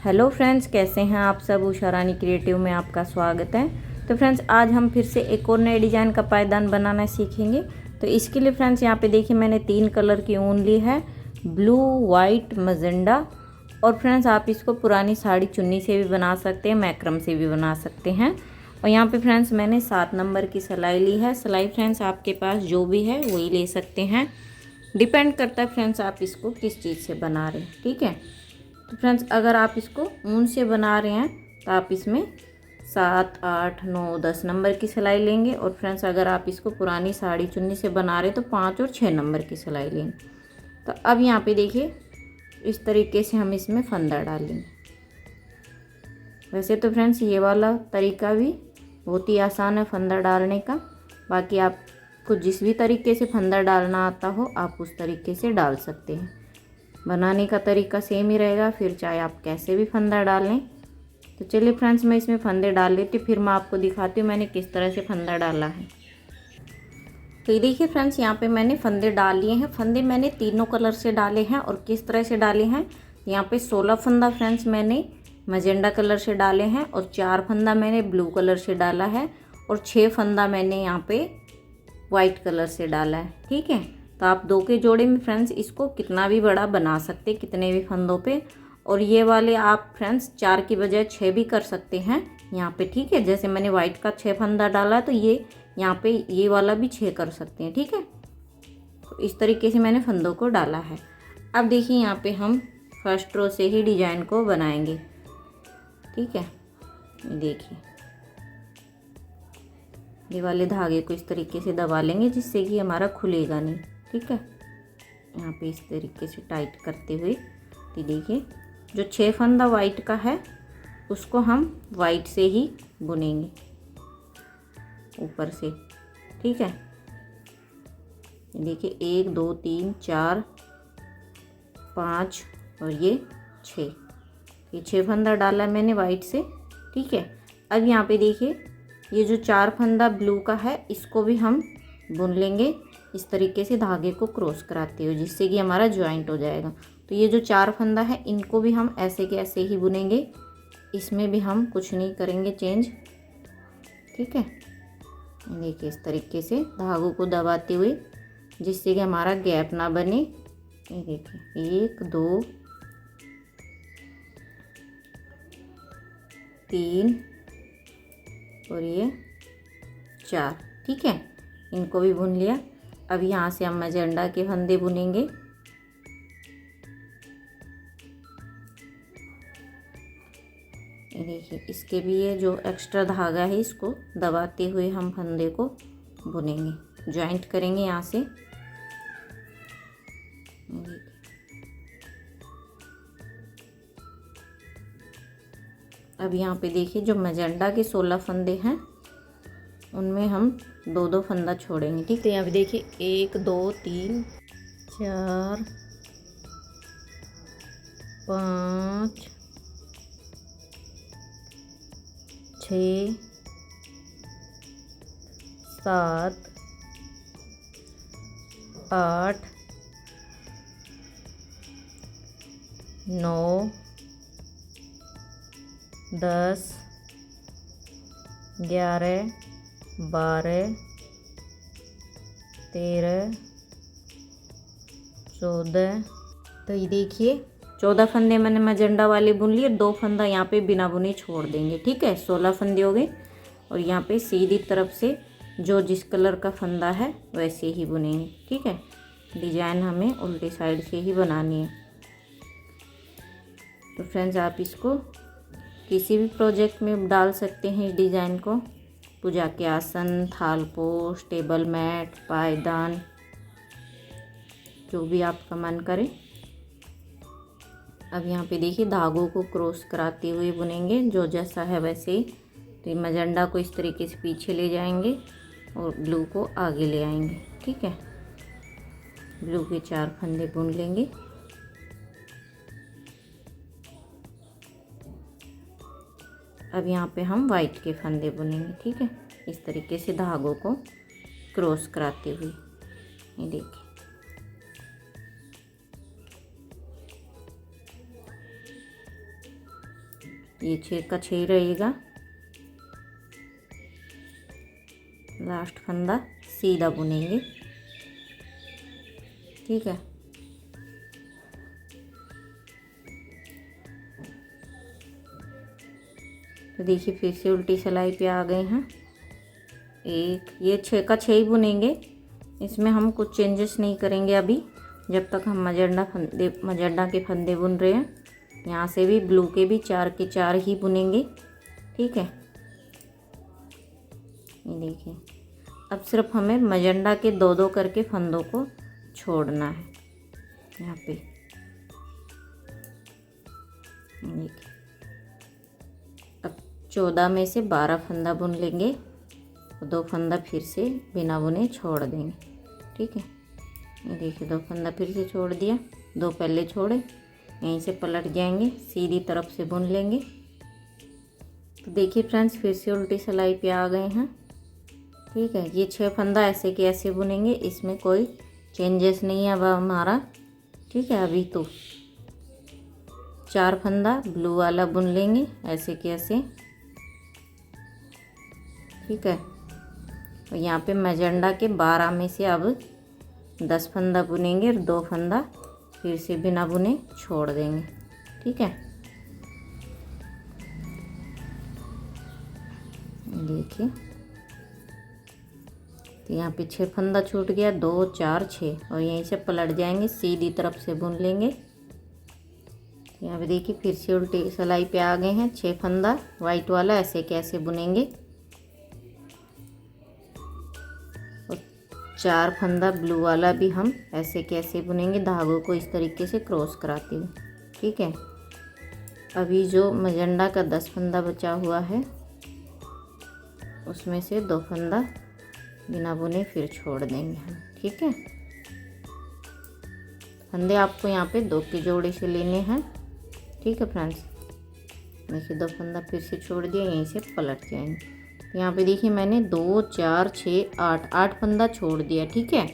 Hello friends, कैसे हैं आप सब। उषा रानी क्रिएटिव में आपका स्वागत है। तो फ्रेंड्स, आज हम फिर से एक और नए डिज़ाइन का पायदान बनाना सीखेंगे। तो इसके लिए फ्रेंड्स यहाँ पे देखिए मैंने 3 कलर की ऊन ली है, ब्लू, वाइट, मजेंडा। और फ्रेंड्स आप इसको पुरानी साड़ी चुन्नी से भी बना सकते हैं, मैक्रम से भी बना सकते हैं। और यहाँ पे फ्रेंड्स मैंने 7 नंबर की सिलाई ली है। सिलाई फ्रेंड्स आपके पास जो भी है वही ले सकते हैं, डिपेंड करता है फ्रेंड्स आप इसको किस चीज़ से बना रहे हैं। ठीक है, तो फ्रेंड्स अगर आप इसको ऊन से बना रहे हैं तो आप इसमें 7, 8, 9, 10 नंबर की सिलाई लेंगे। और फ्रेंड्स अगर आप इसको पुरानी साड़ी चुन्नी से बना रहे हैं तो 5 और 6 नंबर की सिलाई लेंगे। तो अब यहाँ पे देखिए इस तरीके से हम इसमें फंदा डालेंगे। वैसे तो फ्रेंड्स ये वाला तरीका भी बहुत ही आसान है फंदा डालने का। बाकी आपको जिस भी तरीके से फंदा डालना आता हो आप उस तरीके से डाल सकते हैं। बनाने का तरीका सेम ही रहेगा, फिर चाहे आप कैसे भी फंदा डालें। तो चलिए फ्रेंड्स मैं इसमें फंदे डाल लेती हूँ, फिर मैं आपको दिखाती हूँ मैंने किस तरह से फंदा डाला है। तो ये देखिए फ्रेंड्स यहाँ पे मैंने फंदे डाल लिए हैं। फंदे मैंने तीनों कलर से डाले हैं। और किस तरह से डाले हैं, यहाँ पे 16 फंदा फ्रेंड्स मैंने मजेंडा कलर से डाले हैं और 4 फंदा मैंने ब्लू कलर से डाला है और 6 फंदा मैंने यहाँ पे वाइट कलर से डाला है। ठीक है, तो आप 2 के जोड़े में फ्रेंड्स इसको कितना भी बड़ा बना सकते हैं, कितने भी फंदों पे। और ये वाले आप फ्रेंड्स 4 की बजाय 6 भी कर सकते हैं यहाँ पे। ठीक है, जैसे मैंने वाइट का 6 फंदा डाला तो ये यहाँ पे ये वाला भी 6 कर सकते हैं। ठीक है, तो इस तरीके से मैंने फंदों को डाला है। अब देखिए यहाँ पे हम फर्स्ट रो से ही डिजाइन को बनाएंगे। ठीक है, देखिए ये वाले धागे को इस तरीके से दबा लेंगे जिससे कि हमारा खुलेगा नहीं। ठीक है, यहाँ पे इस तरीके से टाइट करते हुए तो देखिए जो 6 फंदा वाइट का है उसको हम वाइट से ही बुनेंगे ऊपर से। ठीक है, देखिए 1 2 3 4 5 और ये 6, ये 6 फंदा डाला मैंने वाइट से। ठीक है, अब यहाँ पे देखिए ये जो 4 फंदा ब्लू का है इसको भी हम बुन लेंगे इस तरीके से धागे को क्रॉस कराते हुए, जिससे कि हमारा ज्वाइंट हो जाएगा। तो ये जो 4 फंदा है इनको भी हम ऐसे के ऐसे ही बुनेंगे, इसमें भी हम कुछ नहीं करेंगे चेंज। ठीक है, देखिए इस तरीके से धागों को दबाते हुए जिससे कि हमारा गैप ना बने। ये देखिए 1 2 3 और ये 4। ठीक है, इनको भी बुन लिया। अब यहाँ से हम मजेंडा के फंदे बुनेंगे। ये देखिए इसके भी ये जो एक्स्ट्रा धागा है इसको दबाते हुए हम फंदे को बुनेंगे, ज्वाइंट करेंगे यहाँ से। अब यहाँ पे देखिए जो मजेंडा के 16 फंदे हैं उनमें हम 2-2 फंदा छोड़ेंगे। ठीक, तो यहाँ पे देखिए 1 2 3 4 5 6 7 8 9 10 11 12 13 14। तो ये देखिए 14 फंदे मैंने मजेंडा वाले बुन लिए, 2 फंदा यहाँ पे बिना बुने छोड़ देंगे। ठीक है, 16 फंदे हो गए। और यहाँ पे सीधी तरफ से जो जिस कलर का फंदा है वैसे ही बुनेंगे। ठीक है, डिजाइन हमें उल्टी साइड से ही बनानी है। तो फ्रेंड्स आप इसको किसी भी प्रोजेक्ट में डाल सकते हैं इस डिज़ाइन को, पूजा के आसन, थालपोश, टेबल मैट, पायदान, जो भी आपका मन करे। अब यहाँ पे देखिए धागों को क्रॉस कराते हुए बुनेंगे, जो जैसा है वैसे ही। तो ये मजेंडा को इस तरीके से पीछे ले जाएंगे और ब्लू को आगे ले आएंगे। ठीक है, ब्लू के 4 फंदे बुन लेंगे। अब यहाँ पे हम वाइट के फंदे बुनेंगे। ठीक है, इस तरीके से धागों को क्रॉस कराते हुए। ये देखिए ये 6 का 6 रहेगा। लास्ट फंदा सीधा बुनेंगे, ठीक है। तो देखिए फिर से उल्टी सिलाई पे आ गए हैं। ये 6 का 6 ही बुनेंगे, इसमें हम कुछ चेंजेस नहीं करेंगे अभी, जब तक हम मजंडा के फंदे बुन रहे हैं। यहाँ से भी ब्लू के भी 4 के 4 ही बुनेंगे, ठीक है। ये देखिए अब सिर्फ हमें मजंडा के 2-2 करके फंदों को छोड़ना है यहाँ पे। देखिए अब 14 में से 12 फंदा बुन लेंगे और 2 फंदा फिर से बिना बुने छोड़ देंगे, ठीक है। ये देखिए 2 फंदा फिर से छोड़ दिया, 2 पहले छोड़े, यहीं से पलट जाएंगे, सीधी तरफ से बुन लेंगे। तो देखिए फ्रेंड्स फिर से उल्टी सिलाई पे आ गए हैं, ठीक है। ये 6 फंदा ऐसे के ऐसे बुनेंगे, इसमें कोई चेंजेस नहीं है अब हमारा, ठीक है। अभी तो 4 फंदा ब्लू वाला बुन लेंगे ऐसे के ऐसे, ठीक है। और यहाँ पे मैजेंडा के 12 में से अब 10 फंदा बुनेंगे और 2 फंदा फिर से बिना बुने छोड़ देंगे, ठीक है। देखिए तो यहाँ पे 6 फंदा छूट गया, 2 4 6 और यहीं से पलट जाएंगे, सीधी तरफ से बुन लेंगे। यहाँ पे देखिए फिर से उल्टी सिलाई पे आ गए हैं। 6 फंदा वाइट वाला ऐसे कैसे बुनेंगे और 4 फंदा ब्लू वाला भी हम ऐसे कैसे बुनेंगे, धागों को इस तरीके से क्रॉस कराते हुए, ठीक है। अभी जो मजंडा का 10 फंदा बचा हुआ है उसमें से 2 फंदा बिना बुने फिर छोड़ देंगे हम, ठीक है। फंदे आपको यहाँ पे 2 के जोड़े से लेने हैं, ठीक है फ्रेंड्स। देखिए 2 फंदा फिर से छोड़ दिया, यहीं से पलट जाएंगे। यहाँ पे देखिए मैंने 2 4 6 8 फंदा छोड़ दिया, ठीक है,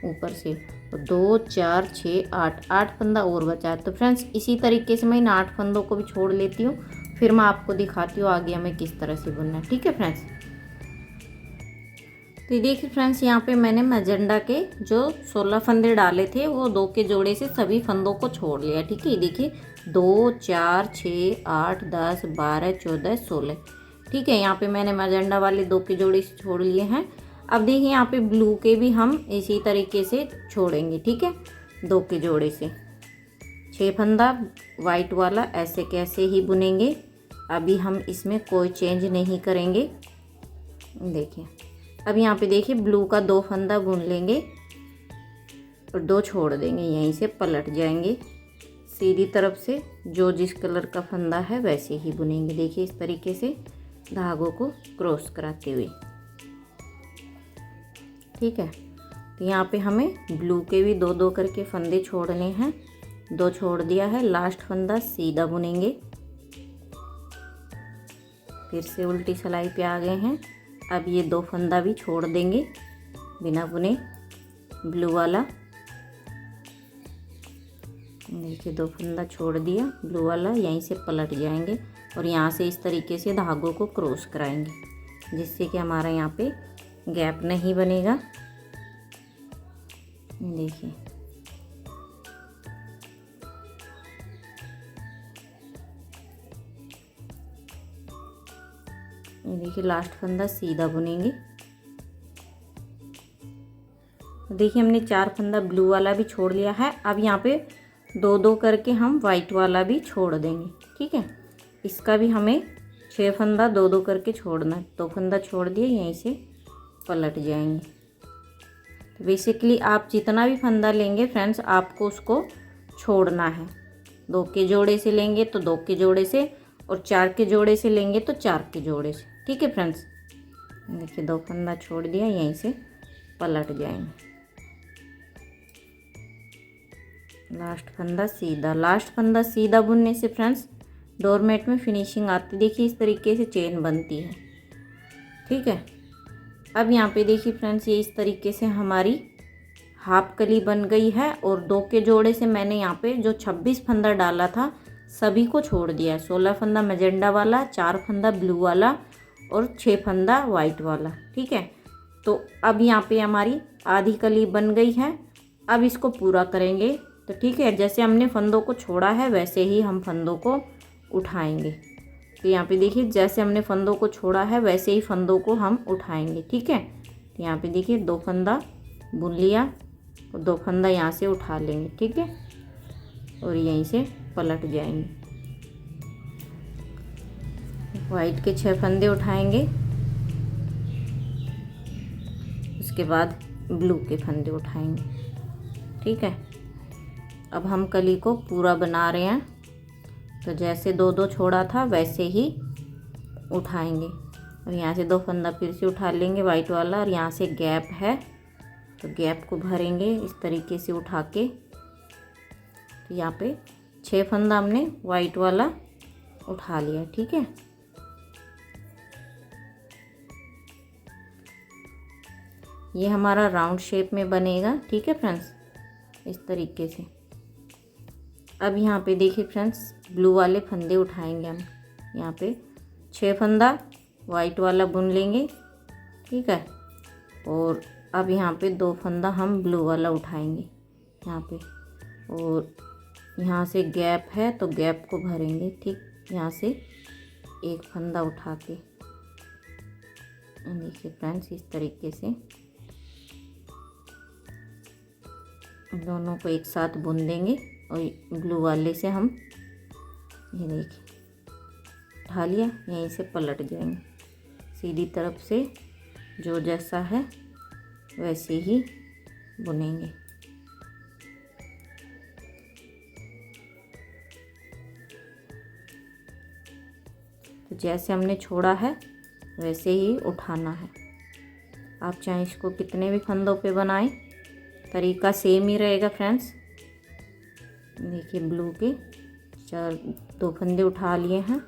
ऊपर से। और 2 4 6 8 फंदा और बचा है। तो फ्रेंड्स इसी तरीके से मैं इन 8 फंदों को भी छोड़ लेती हूँ, फिर मैं आपको दिखाती हूँ आगे हमें किस तरह से बुनना है, ठीक है फ्रेंड्स। तो देखिए फ्रेंड्स यहाँ पे मैंने मैजेंडा के जो 16 फंदे डाले थे वो 2 के जोड़े से सभी फंदों को छोड़ लिया, ठीक है। देखिए 2 4 6 8 10 12 14 16, ठीक है। यहाँ पे मैंने मैजेंडा वाले 2 के जोड़े से छोड़ लिए हैं। अब देखिए यहाँ पे ब्लू के भी हम इसी तरीके से छोड़ेंगे, ठीक है, 2 के जोड़े से। 6 फंदा वाइट वाला ऐसे कैसे ही बुनेंगे, अभी हम इसमें कोई चेंज नहीं करेंगे। देखिए अब यहाँ पे देखिए ब्लू का 2 फंदा बुन लेंगे और 2 छोड़ देंगे, यहीं से पलट जाएंगे, सीधी तरफ से जो जिस कलर का फंदा है वैसे ही बुनेंगे। देखिए इस तरीके से धागों को क्रॉस कराते हुए, ठीक है। तो यहाँ पे हमें ब्लू के भी 2-2 करके फंदे छोड़ने हैं, 2 छोड़ दिया है। लास्ट फंदा सीधा बुनेंगे, फिर से उल्टी सिलाई पे आ गए हैं। अब ये 2 फंदा भी छोड़ देंगे बिना बुने, ब्लू वाला। देखिए 2 फंदा छोड़ दिया ब्लू वाला, यहीं से पलट जाएंगे और यहाँ से इस तरीके से धागों को क्रॉस कराएंगे, जिससे कि हमारा यहाँ पे गैप नहीं बनेगा। देखिए देखिए लास्ट फंदा सीधा बुनेंगे। देखिए हमने 4 फंदा ब्लू वाला भी छोड़ लिया है। अब यहाँ पे 2-2 करके हम वाइट वाला भी छोड़ देंगे, ठीक है। इसका भी हमें 6 फंदा 2-2 करके छोड़ना है। 2 फंदा छोड़ दिए, यहीं से पलट जाएंगे। तो बेसिकली आप जितना भी फंदा लेंगे फ्रेंड्स, आपको उसको छोड़ना है। 2 के जोड़े से लेंगे तो 2 के जोड़े से, और 4 के जोड़े से लेंगे तो 4 के जोड़े से, ठीक है फ्रेंड्स। देखिए 2 फंदा छोड़ दिया, यहीं से पलट जाएंगे। लास्ट फंदा सीधा बुनने से फ्रेंड्स डोरमेट में फिनिशिंग आती। देखिए इस तरीके से चेन बनती है, ठीक है। अब यहाँ पे देखिए फ्रेंड्स ये इस तरीके से हमारी हाफ कली बन गई है। और 2 के जोड़े से मैंने यहाँ पे जो 26 फंदा डाला था सभी को छोड़ दिया है। 16 फंदा मैजेंडा वाला, 4 फंदा ब्लू वाला और 6 फंदा वाइट वाला। ठीक है, तो अब यहाँ पे हमारी आधी कली बन गई है। अब इसको पूरा करेंगे। तो ठीक है, जैसे हमने फंदों को छोड़ा है वैसे ही हम फंदों को उठाएंगे। तो यहाँ पे देखिए, जैसे हमने फंदों को छोड़ा है वैसे ही फंदों को हम उठाएंगे। ठीक है, तो यहाँ पे देखिए 2 फंदा बुन लिया और 2 फंदा यहाँ से उठा लेंगे। ठीक है, और यहीं से पलट जाएंगे। वाइट के 6 फंदे उठाएंगे, उसके बाद ब्लू के फंदे उठाएंगे। ठीक है, अब हम कली को पूरा बना रहे हैं। तो जैसे 2-2 छोड़ा था वैसे ही उठाएंगे और यहाँ से 2 फंदा फिर से उठा लेंगे वाइट वाला, और यहाँ से गैप है तो गैप को भरेंगे इस तरीके से उठा के। तो यहाँ पे 6 फंदा हमने वाइट वाला उठा लिया। ठीक है, ये हमारा राउंड शेप में बनेगा। ठीक है फ्रेंड्स, इस तरीके से। अब यहाँ पे देखिए फ्रेंड्स, ब्लू वाले फंदे उठाएंगे हम। यहाँ पे 6 फंदा वाइट वाला बुन लेंगे। ठीक है, और अब यहाँ पे 2 फंदा हम ब्लू वाला उठाएंगे यहाँ पे, और यहाँ से गैप है तो गैप को भरेंगे। ठीक, यहाँ से 1 फंदा उठा के देखिए फ्रेंड्स, इस तरीके से दोनों को एक साथ बुन देंगे। और ब्लू वाले से हम ये देखिए उठा लिया, यहीं से पलट जाएंगे सीधी तरफ से। जो जैसा है वैसे ही बुनेंगे। तो जैसे हमने छोड़ा है वैसे ही उठाना है। आप चाहे इसको कितने भी फंदों पे बनाएं, तरीका सेम ही रहेगा फ्रेंड्स। देखिए ब्लू के 2 फंदे उठा लिए हैं,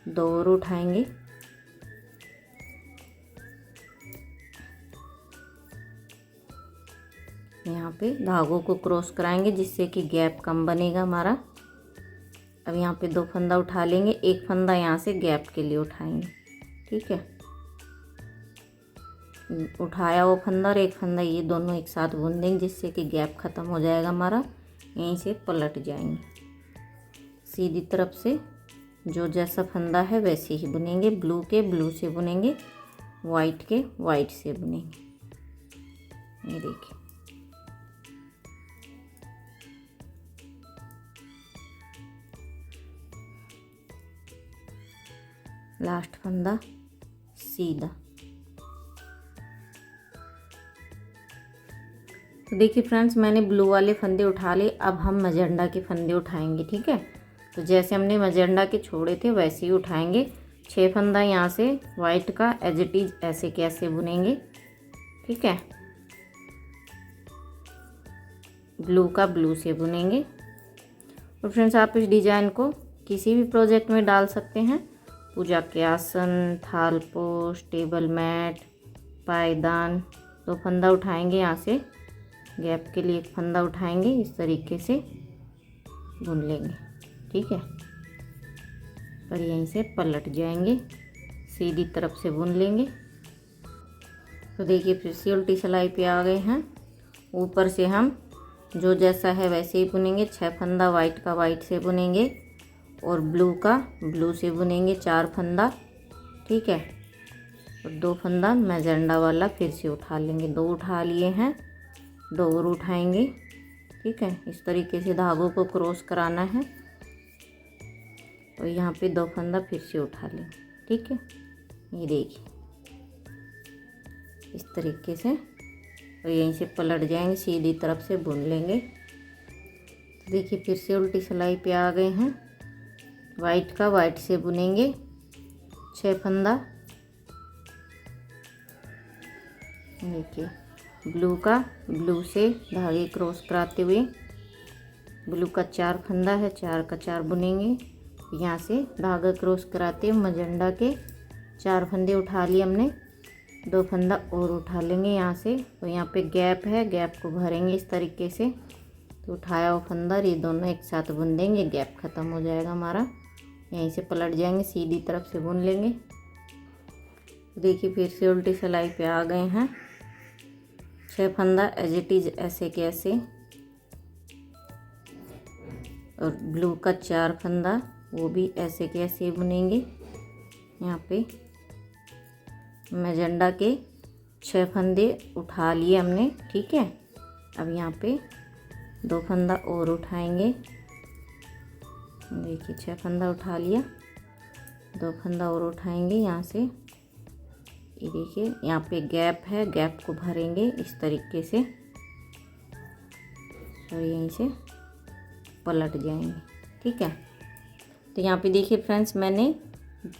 2 और उठाएंगे। यहाँ पे धागों को क्रॉस कराएंगे जिससे कि गैप कम बनेगा हमारा। अब यहाँ पे 2 फंदा उठा लेंगे, 1 फंदा यहाँ से गैप के लिए उठाएंगे। ठीक है, उठाया वो फंदा और 1 फंदा ये दोनों एक साथ बुन देंगे जिससे कि गैप ख़त्म हो जाएगा हमारा। यहीं से पलट जाएंगे सीधी तरफ से। जो जैसा फंदा है वैसे ही बुनेंगे। ब्लू के ब्लू से बुनेंगे, वाइट के वाइट से बुनेंगे। ये देखिए, लास्ट फंदा सीधा। तो देखिए फ्रेंड्स, मैंने ब्लू वाले फंदे उठा लिए। अब हम मजेंडा के फंदे उठाएंगे। ठीक है, तो जैसे हमने मजेंडा के छोड़े थे वैसे ही उठाएंगे। 6 फंदा यहाँ से वाइट का एज इट इज ऐसे कैसे बुनेंगे। ठीक है, ब्लू का ब्लू से बुनेंगे। और फ्रेंड्स, आप इस डिज़ाइन को किसी भी प्रोजेक्ट में डाल सकते हैं। पूजा के आसन, थालपोश, टेबल मैट, पायदान। 2 फंदा उठाएंगे, यहाँ से गैप के लिए 1 फंदा उठाएंगे, इस तरीके से बुन लेंगे। ठीक है, और यहीं से पलट जाएंगे, सीधी तरफ से बुन लेंगे। तो देखिए फिर से उल्टी सिलाई पे आ गए हैं। ऊपर से हम जो जैसा है वैसे ही बुनेंगे। 6 फंदा वाइट का वाइट से बुनेंगे और ब्लू का ब्लू से बुनेंगे 4 फंदा। ठीक है, और 2 फंदा मैजेंडा वाला फिर से उठा लेंगे। 2 उठा लिए हैं, 2 और उठाएंगे। ठीक है, इस तरीके से धागों को क्रॉस कराना है और यहाँ पे 2 फंदा फिर से उठा लेंगे। ठीक है, ये देखिए इस तरीके से, और यहीं से पलट जाएंगे, सीधी तरफ से बुन लेंगे। तो देखिए फिर से उल्टी सिलाई पे आ गए हैं। वाइट का वाइट से बुनेंगे 6 फंदा। देखिए ब्लू का ब्लू से धागे क्रॉस कराते हुए ब्लू का 4 फंदा है, 4 का 4 बुनेंगे। यहाँ से धागा क्रॉस कराते हुए मजेंडा के 4 फंदे उठा लिए हमने, 2 फंदा और उठा लेंगे यहाँ से। और यहाँ पे गैप है, गैप को भरेंगे इस तरीके से। तो उठाया हुआ फंदा ये दोनों एक साथ बुन देंगे, गैप ख़त्म हो जाएगा हमारा। यहीं से पलट जाएंगे, सीधी तरफ से बुन लेंगे। देखिए फिर से उल्टी सिलाई पे आ गए हैं। 6 फंदा एज इट इज़ ऐसे के ऐसे, और ब्लू का 4 फंदा वो भी ऐसे के ऐसे बुनेंगे। यहाँ पे मैजेंडा के 6 फंदे उठा लिए हमने, ठीक है। अब यहाँ पे 2 फंदा और उठाएंगे। देखिए 6 फंदा उठा लिया, 2 फंदा और उठाएंगे यहाँ से। ये देखिए यहाँ पे गैप है, गैप को भरेंगे इस तरीके से और यहीं से पलट जाएंगे, ठीक है। तो यहाँ पे देखिए फ्रेंड्स, मैंने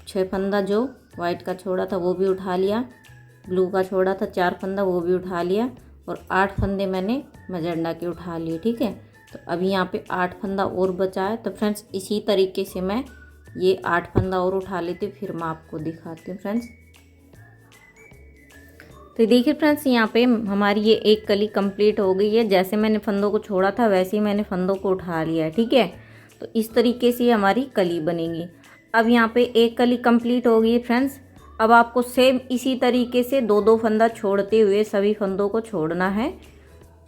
6 फंदा जो वाइट का छोड़ा था वो भी उठा लिया, ब्लू का छोड़ा था 4 फंदा वो भी उठा लिया, और 8 फंदे मैंने मैजेंडा के उठा लिए, ठीक है। तो अभी यहाँ पे 8 फंदा और बचा है। तो फ्रेंड्स इसी तरीके से मैं ये 8 फंदा और उठा लेती हूँ, फिर मैं आपको दिखाती हूँ फ्रेंड्स। तो देखिए फ्रेंड्स, यहाँ पे हमारी ये एक कली कंप्लीट हो गई है। जैसे मैंने फंदों को छोड़ा था वैसे ही मैंने फंदों को उठा लिया है, ठीक है। तो इस तरीके से हमारी कली बनेगी। अब यहाँ पे एक कली कंप्लीट हो गई है फ्रेंड्स। अब आपको सेम इसी तरीके से 2-2 फंदा छोड़ते हुए सभी फंदों को छोड़ना है,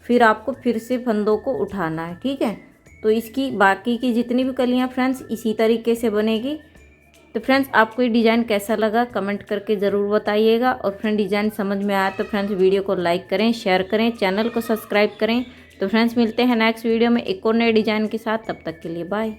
फिर आपको फिर से फंदों को उठाना है, ठीक है। तो इसकी बाकी की जितनी भी कलियाँ फ्रेंड्स इसी तरीके से बनेगी। तो फ्रेंड्स आपको ये डिज़ाइन कैसा लगा कमेंट करके ज़रूर बताइएगा, और फ्रेंड डिज़ाइन समझ में आया तो फ्रेंड्स वीडियो को लाइक करें, शेयर करें, चैनल को सब्सक्राइब करें। तो फ्रेंड्स मिलते हैं नेक्स्ट वीडियो में एक और नए डिज़ाइन के साथ, तब तक के लिए बाय।